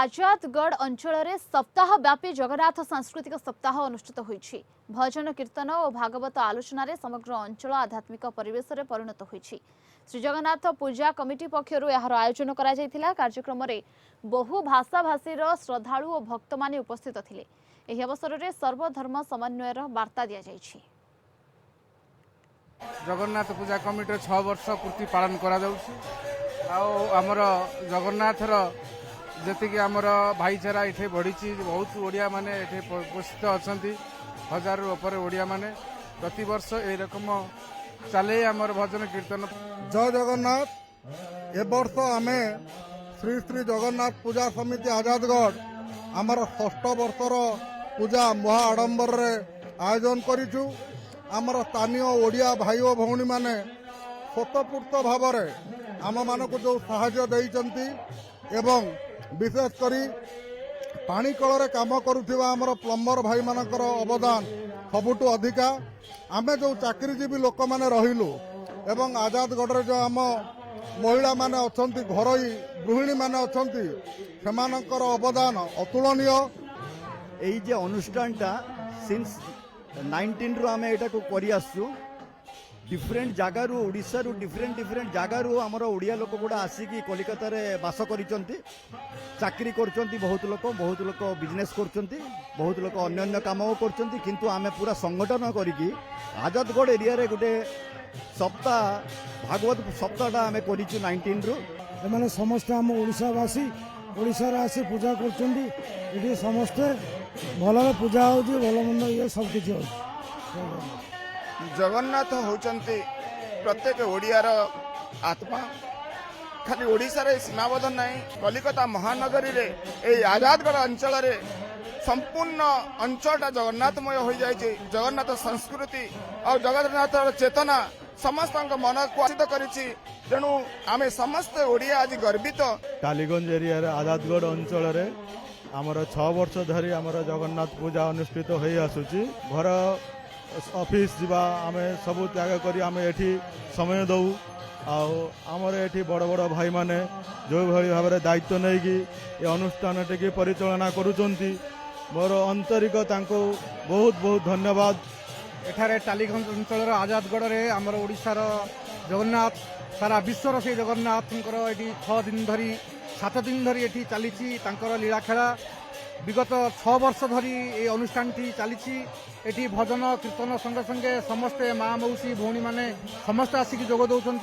आजादगढ़ अंचल में सप्ताहव्यापी जगन्नाथ सांस्कृतिक सप्ताह अनुष्ठित होईछि। भजन कीर्तन और भागवत आलोचना रे समग्र अंचल आध्यात्मिक परिवेश रे परिणत होईछि। श्री जगन्नाथ पूजा कमिटी पक्षरु यार आयोजन करा जायतिला। कार्यक्रम रे बहु भाषा भाषीर श्रद्धालु और भक्त माने उपस्थित थिले। एही अवसर रे सर्वधर्म समन्वयर बार्ता दिया जायछि। जगन्नाथ पूजा कमिटी 6 वर्ष पूर्ति पालन करा जाउछि। आमर जगन्नाथर जी आमर भाईचारा ये बढ़ी बहुत ओडिया माने ये उपस्थित अच्छा 1000 ऊपर ओडिया माने प्रति वर्ष ए रकम चले आमर भजन कीर्तन। जय जगन्नाथ। ए वर्ष आमे श्री श्री जगन्नाथ पूजा समिति आजादगढ़ आमर 6 वर्षर पूजा महा आडंबर रे आयोजन करिछु। आमर स्थानीय ओडिया भाई और भौणी माने स्वतःपूर्त भाव आम मानक जो साहाय्य देइचंती एवं विशेष करी पानी कल काम करुवा आमर प्लम्बर भाई मानकर अवदान सबुठु अधिका। आमे जो चाकरीजीवी लोक माने रहिलु एवं आजादगढ़ जो आम महिला माने अछंती घरोई गृहिणी माने अछंती सेमानकर अवदान अतुलनीय। एई जे अनुष्ठानटा सिंस 19 रु आमे एटा को करि आसु। डिफरेंट जगार ओडिशा रु डिफरेंट जगार आमर ओडिया लोक गुड़ा आसिकी कलिकता रे बास करिसंती, चाकरी करचंती। बहुत लोक बिजनेस करचंती, बहुत लोक अन्य काम करचंती। किंतु आमे पूरा संगठन करिकी आजादगढ़ एरिया रे गुटे सप्ताह भागवत सप्ताहटा आमे करिछु 19 रु। एमाने समस्त आम ओडिशावासी ओडिशा रे आसी पूजा करचंती। एठी समस्त भलरे पूजा होउची, भल मंद ये सब किछि होउची। जगन्नाथ होचंती प्रत्येक ओडियार आत्मा। खाली ओडिशा रे सीमाबद्ध नहीं, कलिकता महानगरी रे ए आजादगढ़ अंचल रे संपूर्ण अंचलटा जगन्नाथमय हो जाइए। जगन्नाथ संस्कृति और जगन्नाथ चेतना समस्त मन को आकर्षित करिछि। तेणु आमे समस्त ओडिया आज गर्वित। टालीगंज एरिया रे आजादगढ़ अंचल रे आमर 6 वर्ष धरी आमर जगन्नाथ पूजा अनुष्ठित होई आसुची। घर ऑफिस जीवा आमे सबु त्याग करी आमे एठी समय दऊ। आमर एठी बड़ बड़ भाई माने जो भली भाव दायित्व नहीं कि ये अनुष्ठान टी परिचालना करुचंती। मोर आंतरिक तांको बहुत बहुत धन्यवाद। एठारे टालीगंज अंचल आजादगढ़ रे आमर ओडिशार जगन्नाथ सारा विश्वर से जगन्नाथंकर एठी 6 दिन धरी 7 दिन धरी एठी चलीची तांकर लीला खेला। विगत 6 वर्ष धरी ये अनुष्ठान चली। एठी भजन कीर्तन संगे संगे समस्ते माँ मौसी भौणी माने समस्त आसिक जोग दौरान।